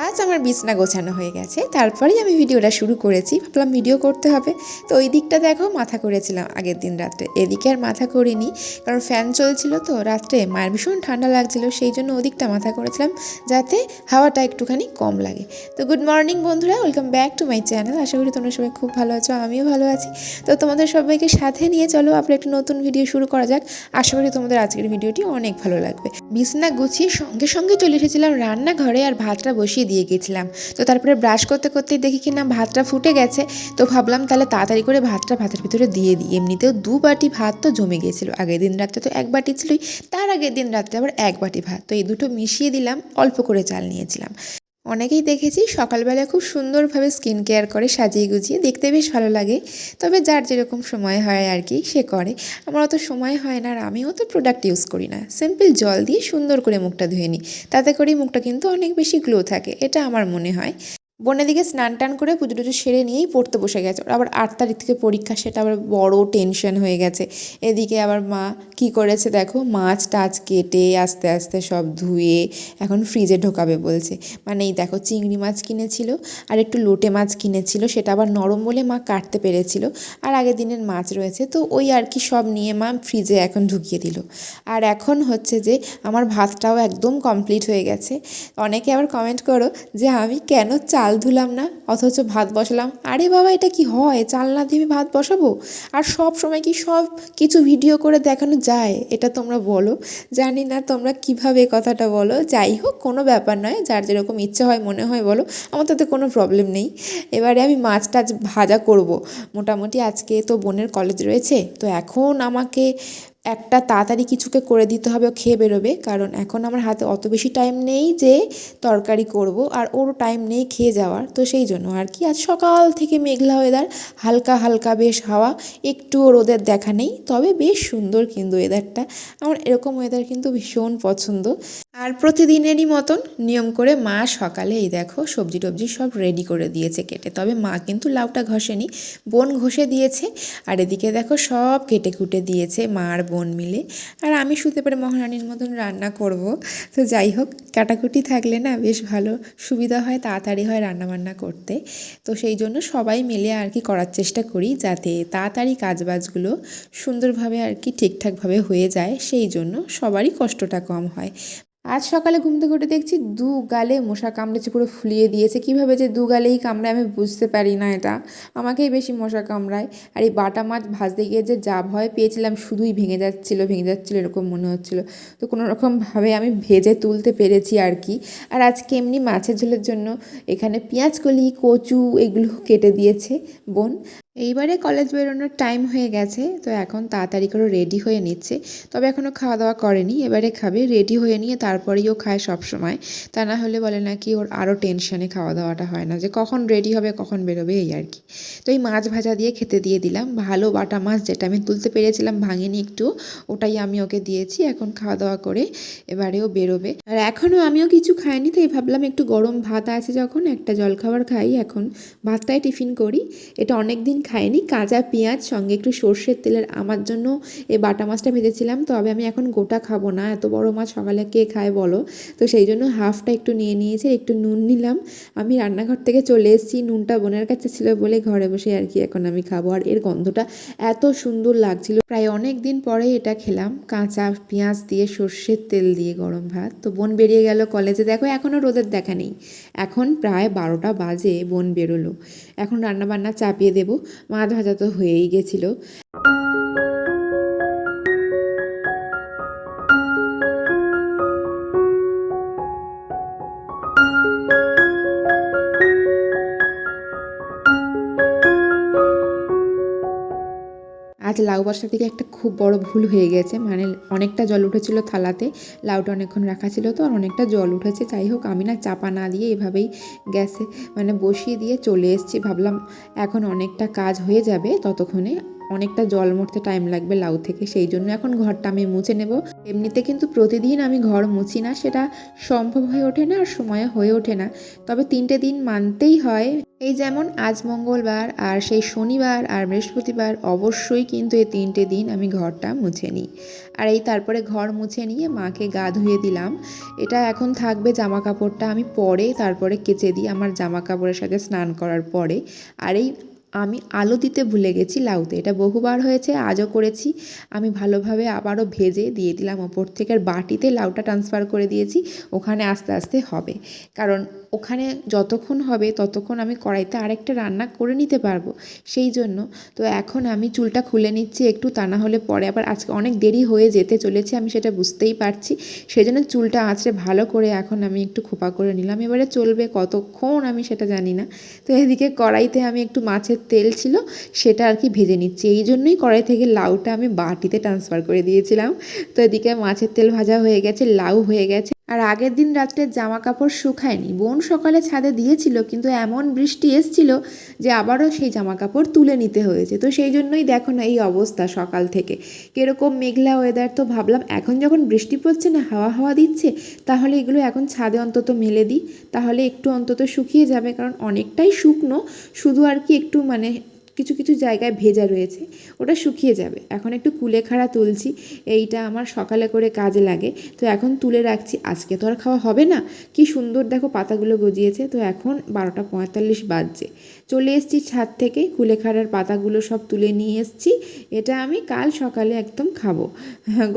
আজ আমার বিছনা গোছানো হয়ে গেছে, তারপরেই আমি ভিডিওটা শুরু করেছি। ভাবলাম ভিডিও করতে হবে, তো ওই দিকটা দেখো মাথা করেছিলাম আগের দিন রাত্রে, এদিকে আর মাথা করিনি কারণ ফ্যান চলছিল তো রাত্রে, মায়ের ভীষণ ঠান্ডা লাগছিল, সেই জন্য ওদিকটা মাথা করেছিলাম যাতে হাওয়াটা একটুখানি কম লাগে। তো গুড মর্নিং বন্ধুরা, welcome back to my channel. আশা করি তোমরা সবাই খুব ভালো আছো, আমিও ভালো আছি। তো তোমাদের সবাইকে সাথে নিয়ে চলো আমরা একটা নতুন ভিডিও শুরু করা যাক। আশা করি তোমাদের আজকের ভিডিওটি অনেক ভালো লাগবে। বিছনা গুছিয়ে সঙ্গে সঙ্গে চলে এসেছিলাম রান্নাঘরে, আর ভাতটা বসিয়ে দিয়ে গেছিলাম। তো তারপরে ব্রাশ করতে করতেই দেখি কিনা ভাতটা ফুটে গেছে। তো ভাবলাম তাহলে তাড়াতাড়ি করে ভাতটা ভাতের ভিতরে দিয়ে দিই। এমনিতেও 2 বাটি ভাত তো জমে গিয়েছিল, আগের দিন রাত্রে তো 1 বাটি ছিলই, তার আগের দিন রাত্রে আবার 1 বাটি ভাত। তো এই দুটো মিশিয়ে দিলাম, অল্প করে চাল নিয়েছিলাম। অনেকেই দেখেছি সকালবেলায় খুব সুন্দরভাবে স্কিন কেয়ার করে, সাজিয়ে গুজিয়ে, দেখতে বেশ ভালো লাগে। তবে যার যেরকম সময় হয় আর কি সে করে। আমার অত সময় হয় না, আর আমিও তো প্রোডাক্ট ইউজ করি না, সিম্পল জল দিয়ে সুন্দর করে মুখটা ধুয়ে নিই, তাতে করেই মুখটা কিন্তু অনেক বেশি গ্লো থাকে, এটা আমার মনে হয়। বোনের দিকে স্নান টান করে পুজো টুজো সেরে নিয়েই পড়তে বসে গেছে। ওর আবার 8 তারিখ থেকে পরীক্ষা, সেটা আবার বড় টেনশন হয়ে গেছে। এদিকে আবার মা কি করেছে দেখো, মাছ টাছ কেটে আস্তে আস্তে সব ধুয়ে এখন ফ্রিজে ঢোকাবে বলছে। মানে এই দেখো, চিংড়ি মাছ কিনেছিল আর একটু লোটে মাছ কিনেছিল, সেটা আবার নরম বলে মা কাটতে পেরেছিল, আর আগের দিনের মাছ রয়েছে, তো ওই আর কি সব নিয়ে মা ফ্রিজে এখন ঢুকিয়ে দিল। আর এখন হচ্ছে যে আমার ভাতটাও একদম কমপ্লিট হয়ে গেছে। অনেকে আবার কমেন্ট করো যে আমি কেন চাল ধুলাম না অথচ ভাত বসালাম। আরে বাবা, এটা কি হয়, চাল না দিয়ে ভাত বসাবো? আর সব সময় কি সব কিছু ভিডিও করে দেখানো যায়? এটা তোমরা বলো। জানি না তোমরা কিভাবে কথাটা বলো, যাই হোক কোনো ব্যাপার নয়, যার যেরকম ইচ্ছে হয় মনে হয় বলো, আমার তাতে কোনো প্রবলেম নেই। এবারে আমি মাছ টাছ ভাজা করব মোটামুটি। আজকে তো বোনের কলেজ রয়েছে, তো এখন আমাকে একটা তাড়াতাড়ি কিছুকে করে দিতে হবে, ও খেয়ে বেরোবে, কারণ এখন আমার হাতে অত বেশি টাইম নেই যে তরকারি করব, আর ওরও টাইম নেই খেয়ে যাওয়ার। তো সেই জন্য আর কি, আজ সকাল থেকে মেঘলা ওয়েদার, হালকা হালকা বেশ হাওয়া, একটুও রোদের দেখা নেই, তবে বেশ সুন্দর কিন্তু ওয়েদারটা। আমার এরকম ওয়েদার কিন্তু ভীষণ পছন্দ। আর প্রতিদিনেরই মতন নিয়ম করে মা সকালে এই দেখো সবজি টবজি সব রেডি করে দিয়েছে কেটে, তবে মা কিন্তু লাউটা ঘষেনি, বোন ঘষে দিয়েছে। আর এদিকে দেখো সব কেটে কুটে দিয়েছে মা আর বোন মিলে, আর আমি শুতে পারে মহারানীর মতন রান্না করব। তো যাই হোক, কাটাকুটি থাকলে না বেশ ভালো সুবিধা হয়, তাড়াতাড়ি হয় রান্নাবান্না করতে। তো সেই জন্য সবাই মিলে আর কি করার চেষ্টা করি যাতে তাড়াতাড়ি কাজবাজগুলো সুন্দরভাবে আর কি ঠিকঠাকভাবে হয়ে যায়, সেই জন্য সবারই কষ্টটা কম হয়। আজ সকালে ঘুম থেকে উঠে দেখছি 2 গালে মশা কামড়েছে, পুরো ফুলিয়ে দিয়েছে। কীভাবে যে 2 গালেই কামড়ায় আমি বুঝতে পারি না, এটা আমাকেই বেশি মশা কামড়ায়। আর এই বাটা মাছ ভাজতে গিয়ে যে যা ভয় পেয়েছিলাম, শুধুই ভেঙে যাচ্ছিলো এরকম মনে হচ্ছিলো। তো কোনো রকমভাবে আমি ভেজে তুলতে পেরেছি আর কি। আর আজকে এমনি মাছের ঝোলের জন্য এখানে পেঁয়াজ কলি, কচু এগুলো কেটে দিয়েছে বোন। এইবারে কলেজ বেরোনোর টাইম হয়ে গেছে, তো এখন তাড়াতাড়ি করে রেডি হয়ে নিচ্ছে। তবে এখনও খাওয়া দাওয়া করেনি, এবারে খাবে। রেডি হয়ে নিয়ে তারপরেই ও খায় সব সময়, তা না হলে বলে নাকি ওর আরও টেনশনে খাওয়া দাওয়াটা হয় না, যে কখন রেডি হবে কখন বেরোবে, এই আর কি। তো এই মাছ ভাজা দিয়ে খেতে দিয়ে দিলাম, ভালো বাটা মাছ যেটা আমি তুলতে পেরেছিলাম ভাঙিনি একটু, ওটাই আমি ওকে দিয়েছি। এখন খাওয়া দাওয়া করে এবারেও বেরোবে। আর এখনও আমিও কিছু খাইনি, তাই ভাবলাম একটু গরম ভাত আছে যখন একটা জলখাবার খাই, এখন ভাতটাই টিফিন করি। এটা অনেক দিন খাইনি। কাঁচা পেঁয়াজ সঙ্গে একটু সর্ষের তেলের আমার জন্য এই বাটা মাছটা ভেজেছিলাম, তবে আমি এখন গোটা খাবো না, এত বড় মাছ সকালে কে খায় বলো। তো সেই জন্য হাফটা একটু নিয়ে নিয়েছি, একটু নুন নিলাম। আমি রান্নাঘর থেকে চলে এসেছি, নুনটা বোনের কাছে ছিল বলে ঘরে বসে আর কি এখন আমি খাবো। আর এর গন্ধটা এত সুন্দর লাগছিল, প্রায় অনেক দিন পরে এটা খেলাম, কাঁচা পেঁয়াজ দিয়ে সর্ষের তেল দিয়ে গরম ভাত। তো বোন বেরিয়ে গেল কলেজে, দেখো এখনও রোদের দেখা নেই, এখন প্রায় 12টা বাজে বোন বেরোলো। এখন রান্নাবান্না চাপিয়ে দেবো, মাছ ভাজা তো হয়েই গেছিলো। আজ লাউ বসার দিকে একটা খুব বড় ভুল হয়ে গেছে, মানে অনেকটা জল উঠেছিল থালাতে, লাউটা অনেকক্ষণ রাখা ছিল তো, আর অনেকটা জল উঠেছে। যাই হোক, আমি না চাপা না দিয়ে এভাবেই গ্যাসে মানে বসিয়ে দিয়ে চলে এসেছি। ভাবলাম এখন অনেকটা কাজ হয়ে যাবে, ততক্ষণে অনেকটা জল মরতে টাইম লাগবে লাউ থেকে, সেই জন্য এখন ঘরটা আমি মুছে নেব। এমনিতে কিন্তু প্রতিদিন আমি ঘর মুছি না, সেটা সম্ভব হয়ে ওঠে না আর সময় হয়ে ওঠে না, তবে 3টে দিন মানতেই হয়। এই যেমন আজ মঙ্গলবার আর সেই শনিবার আর বৃহস্পতিবার অবশ্যই কিন্তু এই 3টে দিন আমি ঘরটা মুছে নিই। আর এই তারপরে ঘর মুছে নিয়ে মাকে গা ধুয়ে দিলাম। এটা এখন থাকবে, জামা কাপড়টা আমি পরে তারপরে কেচে দিই আমার জামা কাপড়ের সাথে স্নান করার পরে। আর এই আমি আলু দিতে ভুলে গেছি লাউতে, এটা বহুবার হয়েছে, আজও করেছি। আমি ভালোভাবে আবারও ভেজে দিয়ে দিলাম ওপর থেকে, আর বাটিতে লাউটা ট্রান্সফার করে দিয়েছি, ওখানে আস্তে আস্তে হবে। কারণ ওখানে যতক্ষণ হবে ততক্ষণ আমি কড়াইতে আরেকটা রান্না করে নিতে পারবো, সেই জন্য। তো এখন আমি চুলটা খুলে নিচ্ছি একটু, তা না হলে পরে আবার আজকে অনেক দেরি হয়ে যেতে চলেছে, আমি সেটা বুঝতেই পারছি। সেই জন্য চুলটা আঁচড়ে ভালো করে এখন আমি একটু খোপা করে নিলাম। এবারে চলবে কতক্ষণ আমি সেটা জানি না। তো এদিকে কড়াইতে আমি একটু মাছের তেল ছিল সেটা আর কি ভেজে নিচ্ছি, এই জন্যই কড়াই থেকে লাউটা আমি বাটিতে ট্রান্সফার করে দিয়েছিলাম। তো এদিকে মাছের তেল ভাজা হয়ে গেছে, লাউ হয়ে গেছে। আর আগের দিন রাত্রে জামা কাপড় শুকায়নি, বোন সকালে ছাদে দিয়েছিল, কিন্তু এমন বৃষ্টি এসছিল যে আবারও সেই জামা কাপড় তুলে নিতে হয়েছে। তো সেই জন্যই দেখো না এই অবস্থা সকাল থেকে, কীরকম মেঘলা ওয়েদার। তো ভাবলাম এখন যখন বৃষ্টি পড়ছে না, হাওয়া হাওয়া দিচ্ছে, তাহলে এগুলো এখন ছাদে অন্তত মেলে দিই, তাহলে একটু অন্তত শুকিয়ে যাবে। কারণ অনেকটাই শুকনো, শুধু আর কি একটু মানে কিছু কিছু জায়গায় ভেজা রয়েছে, ওটা শুকিয়ে যাবে। এখন একটু কুলেখাড়া তুলছি, এইটা আমার সকালে করে কাজে লাগে। তো এখন তুলে রাখছি, আজকে তো আর খাওয়া হবে না। কি সুন্দর দেখো পাতাগুলো গজিয়েছে। তো এখন 12টা 45 বাজছে, চলে এসেছি ছাদ থেকে, কুলেখাড়ার পাতাগুলো সব তুলে নিয়ে এসেছি। এটা আমি কাল সকালে একদম খাবো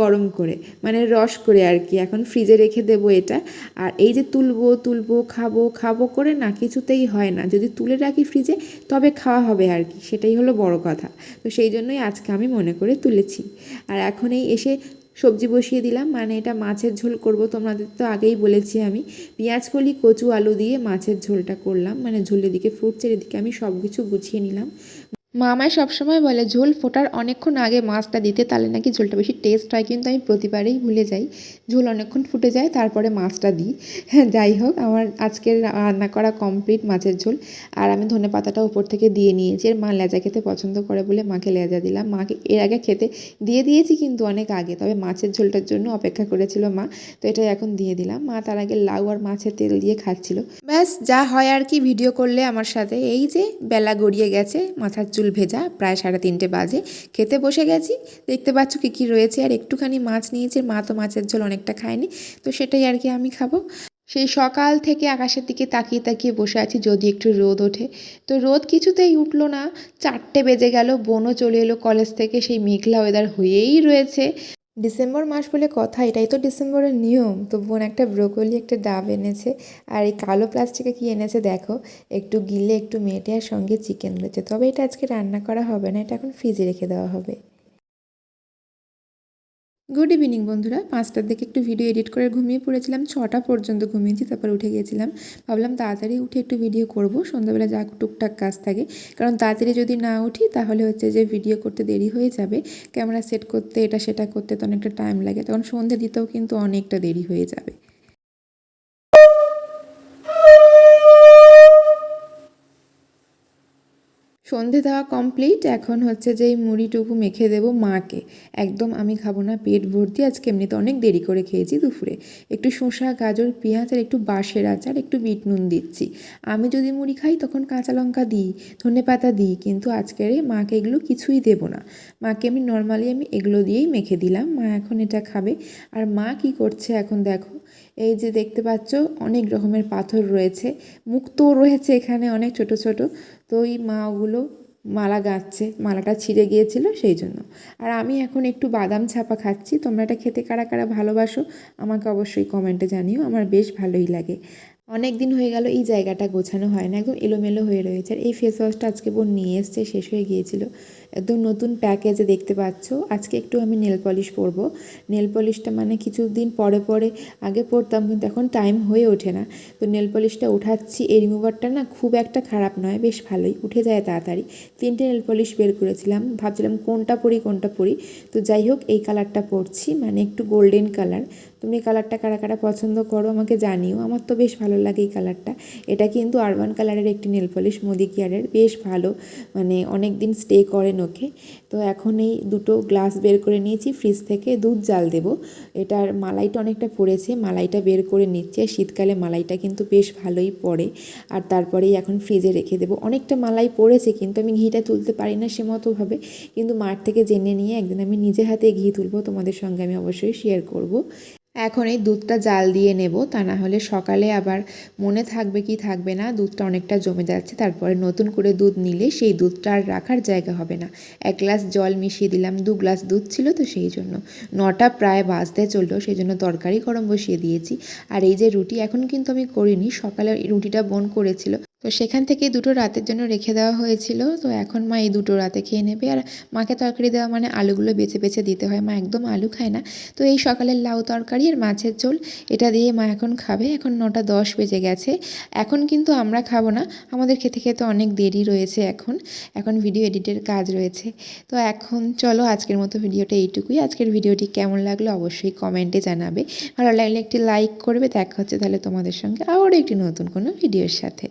গরম করে, মানে রস করে আর কি। এখন ফ্রিজে রেখে দেবো এটা। আর এই যে তুলবো খাবো খাবো করে না কিছুতেই হয় না, যদি তুলে রাখি ফ্রিজে তবে খাওয়া হবে আর কি, সেটাই হলো বড় কথা। তো সেই জন্যই আজকে আমি মনে করে তুলেছি। আর এখন এই এসে সবজি বসিয়ে দিলাম, মানে এটা মাছের ঝোল করব, তোমাদের তো আগেই বলেছি আমি। পেঁয়াজ কলি কচু আলু দিয়ে মাছের ঝোলটা করলাম, মানে ঝোলের দিকে ফুটছে, এদিকে আমি সব কিছু গুছিয়ে নিলাম। মা আমায় সবসময় বলে ঝোল ফোটার অনেকক্ষণ আগে মাছটা দিতে, তাহলে নাকি ঝোলটা বেশি টেস্ট হয়, কিন্তু আমি প্রতিবারেই ভুলে যাই। ঝোল অনেকক্ষণ ফুটে যায় তারপরে মাছটা দিই। হ্যাঁ, যাই হোক, আমার আজকের রান্না করা কমপ্লিট মাছের ঝোল। আর আমি ধনেপাতাটা উপর থেকে দিয়ে নিয়েছি, আর মা লেজা খেতে পছন্দ করে বলে মাকে লেজা দিলাম। মাকে এর আগে খেতে দিয়ে দিয়েছি কিন্তু অনেক আগে, তবে মাছের ঝোলটার জন্য অপেক্ষা করেছিল মা, তো এটাই এখন দিয়ে দিলাম। মা তার আগে লাউ আর মাছের তেল দিয়ে খাচ্ছিল। ব্যাস যা হয় আর কি ভিডিও করলে আমার সাথে। এই যে বেলা গড়িয়ে গেছে, মাথার চুল ভেজা, প্রায় 3:30 বাজে, খেতে বসে গেছি। দেখতে পাচ্ছ কী কী রয়েছে, আর একটুখানি মাছ নিয়েছে, মা তো মাছের ঝোল অনেকটা খায়নি, তো সেটাই আর কি আমি খাবো। সেই সকাল থেকে আকাশের দিকে তাকিয়ে তাকিয়ে বসে আছি যদি একটু রোদ ওঠে, তো রোদ কিছুতেই উঠলো না। 4টে বেজে গেল, বোনও চলে এলো কলেজ থেকে, সেই মেঘলা ওয়েদার হয়েই রয়েছে। ডিসেম্বর মাস বলে কথা, এটাই তো ডিসেম্বরের নিয়ম। তো বোন একটা ব্রোকলি একটা ডাব এনেছে, আর এই কালো প্লাস্টিকে কি এনেছে দেখো, একটু গিলে একটু মেটে, আর সঙ্গে চিকেন রয়েছে। তবে এটা আজকে রান্না করা হবে না, এটা এখন ফ্রিজে রেখে দেওয়া হবে। গুড ইভিনিং বন্ধুরা, 5টার দিকে একটু ভিডিও এডিট করে ঘুমিয়ে পড়েছিলাম, 6টা পর্যন্ত ঘুমিয়েছি, তারপর উঠে গিয়েছিলাম। ভাবলাম তাড়াতাড়ি উঠে একটু ভিডিও করব, সন্ধ্যাবেলা যা টুকটাক কাজ থাকে। কারণ তাড়াতাড়ি যদি না উঠি তাহলে হচ্ছে যে ভিডিও করতে দেরি হয়ে যাবে, ক্যামেরা সেট করতে এটা সেটা করতে তো অনেকটা টাইম লাগে, তখন সন্ধ্যে দিতেও কিন্তু অনেকটা দেরি হয়ে যাবে। সন্ধে দেওয়া কমপ্লিট, এখন হচ্ছে যে এই মুড়িটুকু মেখে দেবো মাকে। একদম আমি খাবো না পেট ভর্তি, আজকে এমনিতে অনেক দেরি করে খেয়েছি দুপুরে। একটু শসা গাজর পেঁয়াজ আর একটু বাঁশের আচার একটু বিট নুন দিচ্ছি। আমি যদি মুড়ি খাই তখন কাঁচা লঙ্কা দিই, ধনেপাতা দিই, কিন্তু আজকের মাকে এগুলো কিছুই দেবো না। মাকে আমি নর্মালি এগুলো দিয়েই মেখে দিলাম, মা এখন এটা খাবে। আর মা কি করছে এখন দেখো, এই যে দেখতে পাচ্ছ অনেক রকমের পাথর রয়েছে, মুক্তো রয়েছে এখানে অনেক ছোট ছোট। তো এই মা ওগুলো মালা গাঁথছে, মালাটা ছিঁড়ে গিয়েছিল সেই জন্য। আর আমি এখন একটু বাদাম ছাপা খাচ্ছি। তোমরা এটা খেতে কারা কারা ভালোবাসো আমাকে অবশ্যই কমেন্টে জানিও, আমার বেশ ভালোই লাগে। অনেক দিন হয়ে গেল এই জায়গাটা গোছানো হয় না, একদম এলোমেলো হয়ে রয়েছে। আর এই ফেস ওয়াশটা আজকে বোন নিয়ে এসছে, শেষ হয়ে গিয়েছিল, একদম নতুন প্যাকেজে দেখতে পাচ্ছ। আজকে একটু আমি নেল পলিশ পরবো। নেল পলিশটা মানে কিছুদিন পরে পরে আগে পরতাম, কিন্তু এখন টাইম হয়ে ওঠে না। তো নেল পলিশটা উঠাচ্ছি, এই রিমুভারটা না খুব একটা খারাপ নয়, বেশ ভালোই উঠে যায় তাড়াতাড়ি। 3টে নেল পলিশ বের করেছিলাম, ভাবছিলাম কোনটা পরি। তো যাই হোক এই কালারটা পরছি, মানে একটু গোল্ডেন কালার। তুমি এই কালারটা কারা কারা পছন্দ করো আমাকে জানিও, আমার তো বেশ ভালো লাগে এই কালারটা। এটা কিন্তু আরবান কালারের একটি নেল পলিশ, মোদি কেয়ারের, বেশ ভালো, মানে অনেক দিন স্টে করে ওকে। তো এখন এই দুটো গ্লাস বের করে নিয়েছি ফ্রিজ থেকে, দুধ জাল দেব। এটার মালাইটা অনেকটা পড়েছে, মালাইটা বের করে নিচ্ছে। শীতকালে মালাইটা কিন্তু বেশ ভালোই পড়ে। আর তারপরেই এখন ফ্রিজে রেখে দেবো। অনেকটা মালাই পড়েছে কিন্তু আমি ঘিটা তুলতে পারি না সে মতোভাবে, কিন্তু মার থেকে জেনে নিয়ে একদিন আমি নিজে হাতে ঘি তুলবো, তোমাদের সঙ্গে আমি অবশ্যই শেয়ার করব। এখন এই দুধটা জাল দিয়ে নেব, তা না হলে সকালে আবার মনে থাকবে কি থাকবে না, দুধটা অনেকটা জমে যাচ্ছে। তারপরে নতুন করে দুধ নিলে সেই দুধটা আর রাখার জায়গা হবে না। 1 গ্লাস জল মিশিয়ে দিলাম, 2 গ্লাস দুধ ছিল তো সেই জন্য। 9টা প্রায় বাজতে চললো, সেই জন্য তরকারি গরম বসিয়ে দিয়েছি। আর এই যে রুটি এখন কিন্তু আমি করিনি, সকালে রুটিটা বোন করেছিল, তো সেখান থেকে দুটো রাতের জন্য রেখে দেওয়া হয়েছিল। তো এখন মা এই দুটো রাতে খেয়ে নেবে। আর মাকে তরকারি দেওয়া মানে আলুগুলো বেছে বেছে দিতে হয়, মা একদম আলু খায় না। তো এই সকালের লাউ তরকারি আর মাছের ঝোল এটা দিয়ে মা এখন খাবে। এখন 9টা 10 বেজে গেছে। এখন কিন্তু আমরা খাবো না, আমাদের খেতে খেতে অনেক দেরি রয়েছে। এখন ভিডিও এডিটের কাজ রয়েছে। তো এখন চলো আজকের মতো ভিডিওটা এইটুকুই। আজকের ভিডিওটি কেমন লাগলো অবশ্যই কমেন্টে জানাবে। ভালো লাগলে একটি লাইক করবে। দেখা হচ্ছে তাহলে তোমাদের সঙ্গে আবারও একটি নতুন কোনো ভিডিওর সাথে।